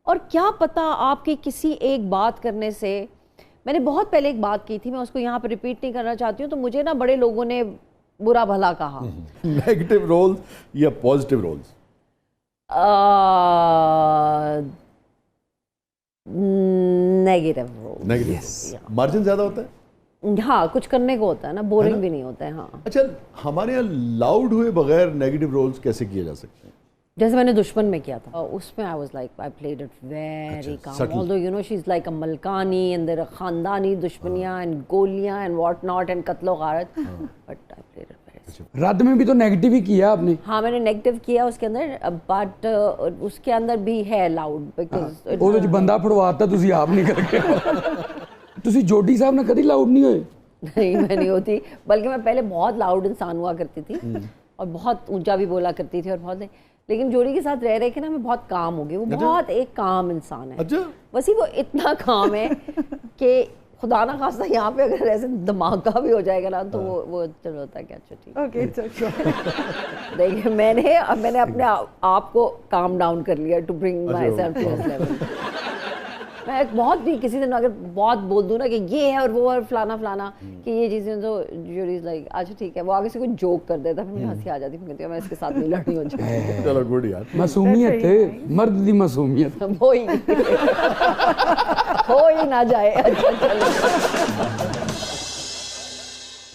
और क्या पता आपकी किसी एक बात करने से, मैंने बहुत पहले एक बात की थी, मैं उसको यहाँ पर रिपीट नहीं करना चाहती हूँ, तो मुझे ना बड़े लोगों ने बुरा भला कहा। नेगेटिव रोल्स या positive roles? Negative role. Negative. Margin ज्यादा होता है? हाँ, कुछ करने को होता है ना, बोरिंग भी नहीं होता है। हाँ। अच्छा, हमारे यहाँ लाउड हुए बगैर नेगेटिव रोल्स कैसे किए जा सकते हैं? जैसे मैंने दुश्मन में किया था, उसमें I was like I played it very calm, although you know she is like a मलकानी एंड देयर खानदानी दुश्मनियां एंड गोलियां एंड व्हाट नॉट एंड कत्लो गारत, but I played it very. रद्द में भी तो नेगेटिव ही किया आपने। हाँ, मैंने नेगेटिव किया उसके अंदर, बट उसके अंदर भी है लाउड, बिकॉज ਉਹ ਜੋ ਬੰਦਾ ਫੜਵਾਤਾ ਤੁਸੀਂ ਆਪ ਨਹੀਂ ਕਰਕੇ ਤੁਸੀਂ ਜੋਡੀ ਸਾਹਿਬ ਨਾਲ ਕਦੀ ਲਾਊਡ ਨਹੀਂ ਹੋਏ? नहीं, मैं नहीं होती, बल्कि मैं पहले बहुत लाउड इंसान हुआ करती थी और बहुत ऊंचा भी बोला करती थी और बहुत, लेकिन जोड़ी के साथ रह रहे के ना मैं बहुत काम हो गई। वो बहुत एक काम इंसान है। अच्छा। बस ही वो इतना काम है कि खुदा ना खास्ता यहाँ पे अगर ऐसे धमाका भी हो जाएगा ना तो वो चलो होता है कि अच्छा ठीक है, ओके। देखिए मैंने अपने आप को काम डाउन कर लिया to bring myself to this level. मैं बहुत भी किसी दिन अगर बहुत बोल दूँ ना कि ये है और वो है फलाना फलाना कि ये चीज़ें, तो यूरी लाइक अच्छा ठीक है, वो आगे से कोई जोक कर देता, फिर मुझे हंसी आ जाती, फिर मैं इसके साथ नहीं लड़नी हो जाती। चलो गुड यार। मासूमियत है, मर्द दी मासूमियत हो ही ना जाए। अच्छा चलो।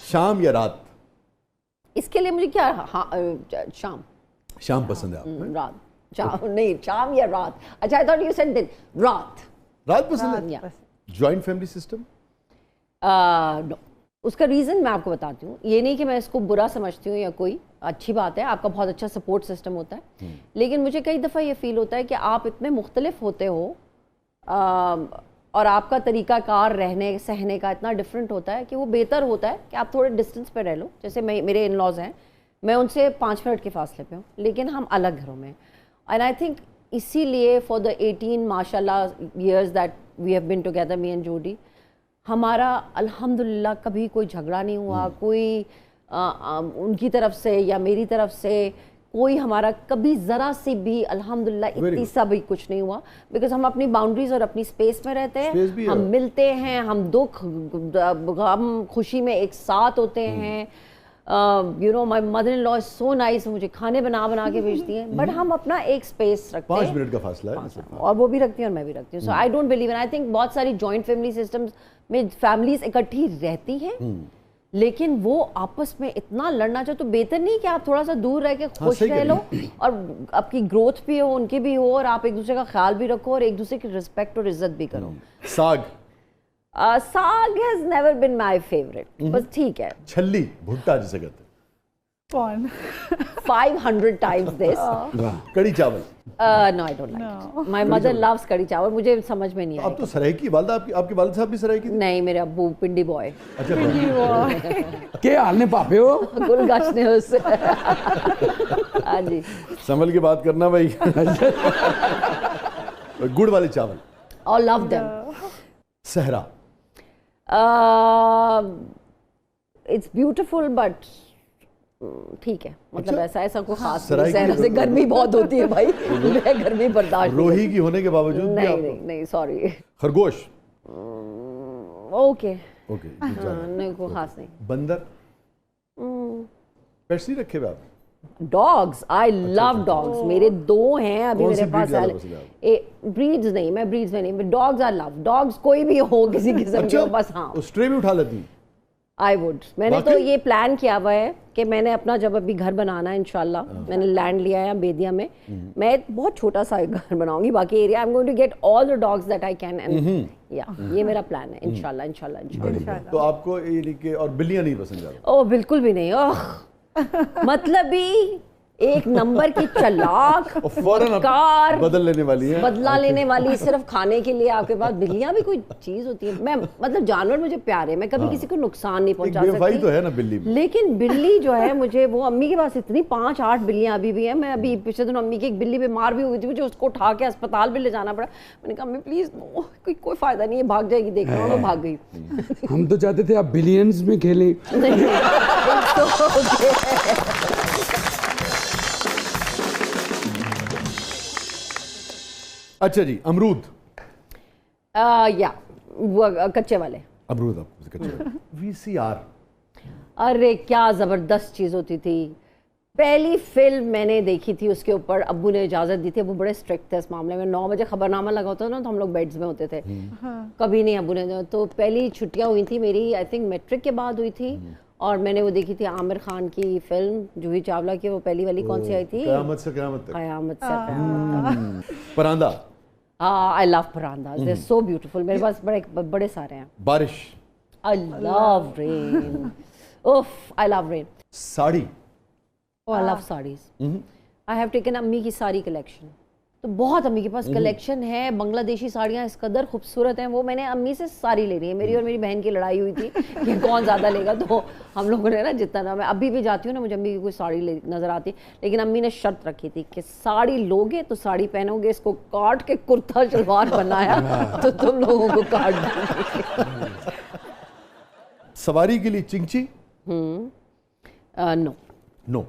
शाम या रात? इसके लिए मुझे क्या, हाँ शाम। शाम पसंद है आपको? रात, शाम नहीं, शाम या रात। अच्छा, आई थॉट यू सेड दिन। रात। रात पसंद है? Joint family system? नो। उसका रीज़न मैं आपको बताती हूँ, ये नहीं कि मैं इसको बुरा समझती हूँ या कोई, अच्छी बात है, आपका बहुत अच्छा सपोर्ट सिस्टम होता है, लेकिन मुझे कई दफ़ा ये फील होता है कि आप इतने मुख्तलिफ होते हो और आपका तरीक़ाकार रहने सहने का इतना डिफरेंट होता है कि वो बेहतर होता है कि आप थोड़े डिस्टेंस पे रह लो। जैसे मेरे इन लॉज हैं, मैं उनसे 5 मिनट के फासले पे हूँ, लेकिन हम अलग घरों में। एंड आई थिंक इसीलिए फॉर द 18 माशाल्लाह years that we have been together, me and Jodi, हमारा अल्हम्दुलिल्लाह कभी कोई झगड़ा नहीं हुआ, कोई उनकी तरफ से या मेरी तरफ से कोई हमारा कभी ज़रा सी भी अल्हम्दुलिल्लाह इतनी सा भी कुछ नहीं हुआ, बिकॉज हम अपनी बाउंड्रीज और अपनी स्पेस में रहते हैं, हम मिलते हैं, हम दुख हम खुशी में एक साथ होते हैं। You know my mother in law is so nice, मुझे खाने बना के भेजती हैं, बट हम अपना एक स्पेस रखते हैं। 5 मिनट का फासला है और वो भी रखती हैं और मैं भी रखती हूँ। So I don't believe, and I think बहुत सारी जॉइंट फैमिली सिस्टम्स में फैमिलीज इकट्ठी रहती हैं, लेकिन वो आपस में इतना लड़ना चाहे तो बेहतर नहीं कि आप थोड़ा सा दूर रह के खुश रह लो और आपकी ग्रोथ भी हो, उनकी भी हो, और आप एक दूसरे का ख्याल भी रखो और एक दूसरे की रिस्पेक्ट और इज्जत भी करो। साग? Saag has never been my favourite, बस ठीक है। छल्ली, भुट्टा जिसे कहते हैं? कौन? 500 times this. कड़ी चावल? No, I don't like it. My mother loves कड़ी चावल, मुझे समझ में नहीं आता। अब तो सरायकी वालदा, आपके वालिद साहब भी सरायकी? नहीं, मेरे अब्बू पिंडी बॉय। अच्छा, पिंडी बॉय। क्या हाल ने पापे हो? गुलगश ने उससे। हाँ जी। संभल के बात करना भाई। गुड़ वाले चावल? All love them. सहरा? It's beautiful but ठीक है, मतलब अच्छा? ऐसा कोई खास नहीं। सहरा से गर्मी बहुत होती है भाई, मैं गर्मी बर्दाश्त रोही की होने के बावजूद नहीं सॉरी। खरगोश? ओके ओके, नहीं कोई खास नहीं। बंदर? पेट्स नहीं रखे हुए आप? Dogs, I love dogs. मेरे 2 हैं अभी मेरे पास। ब्रीड्स नहीं, मैं ब्रीड्स में नहीं, डॉग्स आई लव डॉग्स, कोई भी हो किसी किस्म के, बस हाँ। स्ट्रे भी उठा लेती? I would. मैंने तो ये प्लान किया हुआ है कि मैंने अपना जब अभी घर बनाना है इंशाल्लाह, मैंने लैंड लिया है बेदिया में, मैं बहुत छोटा सा एक घर बनाऊंगी, बाकी area I am going to get all the dogs that I can, and yeah ये मेरा प्लान है इंशाल्लाह इंशाल्लाह। तो आपको ये कि और बिल्लियां नहीं पसंद ज्यादा? ओह बिल्कुल भी नहीं। ओह मतलब भी एक नंबर की चालाक, कार बदल लेने वाली है, बदला लेने वाली, सिर्फ खाने के लिए आपके पास। बिल्लियां भी कोई चीज होती है। मैं मतलब जानवर मुझे प्यारे, मैं कभी किसी को नुकसान नहीं पहुंचा सकती, तो है ना बिल्ली, लेकिन बिल्ली जो है मुझे, वो अम्मी के पास इतनी 5-8 बिल्लियां अभी भी है। मैं अभी पिछले दिन अम्मी की एक बिल्ली बीमार भी हुई थी, मुझे उसको उठा के अस्पताल भी ले जाना पड़ा। मैंने कहा अम्मी प्लीज नो, कोई फायदा नहीं है, भाग जाएगी, देख रहा हूँ, वो भाग गई। हम तो चाहते थे आप बिलियंस में खेलें। अच्छा जी, अमरूद। या वो कच्चे वाले। अमरूद आपको कच्चे। VCR। अरे क्या ज़बरदस्त चीज़ होती थी। पहली फिल्म मैंने देखी थी, उसके ऊपर अब्बू ने इजाज़त दी थी। अब्बू बड़े स्ट्रिक्ट थे इस मामले में। 9 बजे खबरनामा लगा होता था ना, तो हम लोग बेड्स में होते थे। कभी नहीं अब्बू ने। तो पहली छुट्टियाँ हुई थी मेरी, आई थिंक मैट्रिक के बाद हुई थी, और मैंने वो देखी थी आमिर खान की फिल्म जूही चावला की। वो पहली वाली कौन सी आई थी? क़यामत से क़यामत तक। क़यामत Se Qayamat Tak. Paranda. I love paranda, they are so beautiful. मेरे पास बड़े सारे हैं। बारिश। I love rain. उफ, I love rain. Sari. Oh, I love sarees. I have taken अम्मी की साड़ी कलेक्शन। तो बहुत अम्मी के पास कलेक्शन है। बांग्लादेशी साड़ियाँ इस कदर खूबसूरत हैं। वो मैंने अम्मी से सारी ले रही है। मेरी और मेरी बहन की लड़ाई हुई थी कि कौन ज़्यादा लेगा, तो हम लोगों ने ना जितना ना, मैं अभी भी जाती हूँ ना, मुझे अम्मी की कोई साड़ी नज़र आती, लेकिन अम्मी ने शर्त रखी थी कि साड़ी लोगे तो साड़ी पहनोगे, इसको काट के कुर्ता शलवार बनाया तो तुम लोगों को काट दूँगी। सवारी के लिए चिंची। No no.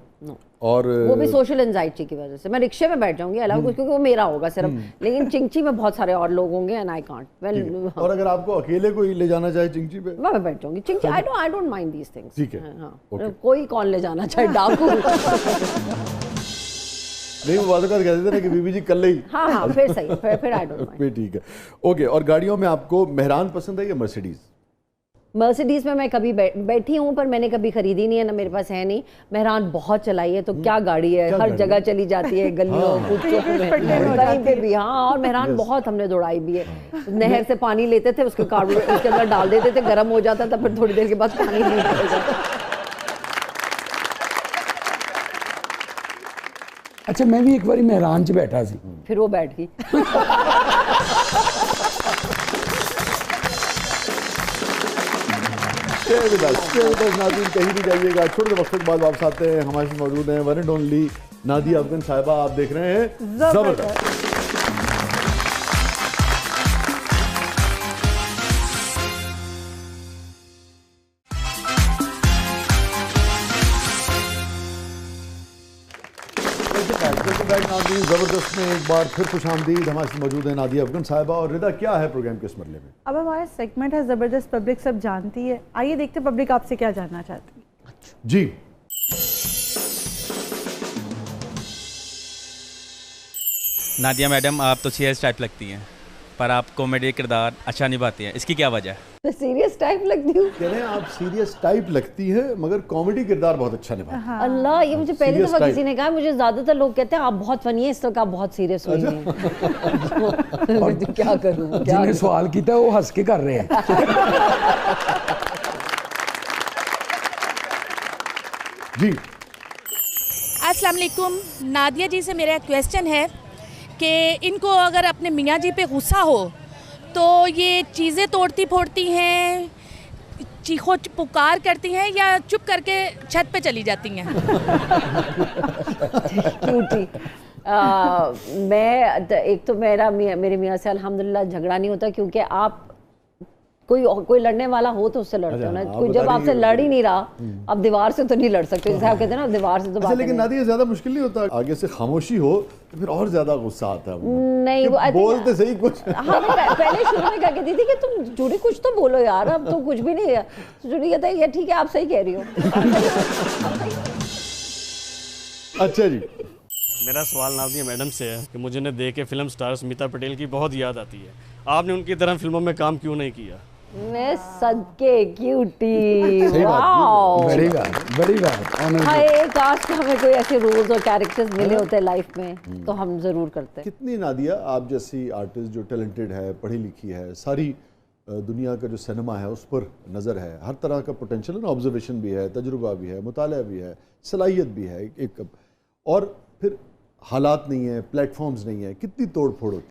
और वो भी सोशल एंजाइटी की वजह से। मैं रिक्शे में बैठ जाऊंगी अलावा कुछ, क्योंकि वो मेरा होगा सिर्फ, लेकिन चिंची में बहुत सारे और लोग होंगे एंड आई कांट। वेल, और अगर आपको अकेले कोई ले जाना चाहे चिंची पे? मैं बैठ जाऊंगी चिंची। I don't mind these things. ठीक है। हाँ, कोई कौन ले जाना चाहे, डाकू। नहीं, वो बात कहते थे ना कि बीबी जी कल ही। हाँ, फिर सही, फिर आई डोंट माइंड। ठीक है, ओके। और गाड़ियों में आपको मेहरान पसंद है या मर्सिडीज? मर्सिडीज में मैं कभी बैठी हूँ, पर मैंने कभी खरीदी नहीं है, ना मेरे पास है नहीं। मेहरान बहुत चलाई है, तो क्या गाड़ी है, हर जगह चली जाती है, गलियों कूचों में, कहीं पे भी। हाँ, और मेहरान बहुत हमने दौड़ाई भी है। नहर से पानी लेते थे, उसके उसके अंदर डाल देते थे, गर्म हो जाता था, फिर थोड़ी देर के बाद पानी नहीं हो जाता। अच्छा, मैं भी एक बारी मेहरान च बैठा सी, फिर वो बैठ गई। नाज़रीन, कहीं भी जाइएगा, छोटे वक्त के बाद वापस आते हैं। हमारे साथ मौजूद हैं one and only Nadia Afghan साहिबा। आप देख रहे हैं ज़बरदस्त। ज़बरदस्त में एक बार फिर खुशामदीद। हमारे साथ मौजूद है नादिया अफगन साहिबा। और रिदा, क्या है प्रोग्राम के इस मरले में? अब हमारा सेगमेंट है ज़बरदस्त पब्लिक सब जानती है। आइए देखते हैं पब्लिक आपसे क्या जानना चाहती है। जी। नादिया मैडम, आप तो सीरियस टाइप लगती हैं, पर आप कॉमेडी किरदार अच्छा निभाती हैं, इसकी क्या वजह है? मैं सीरियस टाइप लगती हूँ? कह रहे हैं आप सीरियस टाइप लगती है, मगर कॉमेडी किरदार बहुत अच्छा निभाती है। अल्लाह, ये मुझे पहली दफा किसी ने कहा। मुझे ज्यादातर लोग कहते हैं आप बहुत फनी है, इस तरह आप बहुत सीरियस हुई हैं। और क्या करूँ, जिन्हें सवाल किया वो हंस के कर रहे हैं। जी। अस्सलाम वालेकुम। नादिया जी से मेरा क्वेश्चन है कि इनको अगर अपने मियाँ जी पे गुस्सा हो तो ये चीज़ें तोड़ती फोड़ती हैं, चीखो पुकार करती हैं, या चुप करके छत पे चली जाती हैं? क्यूटी। मैं एक तो मेरे मियाँ से अल्हम्दुलिल्लाह झगड़ा नहीं होता, क्योंकि आप कोई लड़ने वाला हो तो उससे लड़ते हो ना। कोई जब आपसे लड़ ही नहीं रहा, अब दीवार से तो नहीं लड़ सकते, जैसे आप कहते हैं ना, दीवार से तो बात। लेकिन नादिया, ज्यादा मुश्किल नहीं होता? आगे से खामोशी हो तो फिर और ज्यादा गुस्सा आता है। नहीं, वो बोलते सही कुछ। हाँ, पहले शुरू में क्या कहती थी कि तुम जूड़ी कुछ तो बोलो यार, अब तो कुछ भी नहीं है। जूड़ी कहता है ये ठीक है, आप सही कह रही हो। अच्छा जी। मेरा सवाल नादिया मैडम से है कि मुझे उन्हें देख के फिल्म स्टार स्मिता पटेल की बहुत याद आती है। आपने उनकी तरह फिल्मों में काम क्यों नहीं किया? मैं सदके क्यूटी। बड़ी बात। हाय, काश कि हमें कोई ऐसे रोल्स और कैरेक्टर्स मिले होते लाइफ में, तो हम जरूर करते। कितनी नादिया आप जैसी आर्टिस्ट जो टैलेंटेड है, पढ़ी लिखी है, सारी दुनिया का जो सिनेमा है उस पर नज़र है, हर तरह का पोटेंशियल है ना, ऑब्जर्वेशन भी है, तजुर्बा भी है, मुताला भी है, सलाहियत भी है एक, और फिर हालात नहीं है, प्लेटफॉर्म्स नहीं है, कितनी तोड़ फोड़ होती है।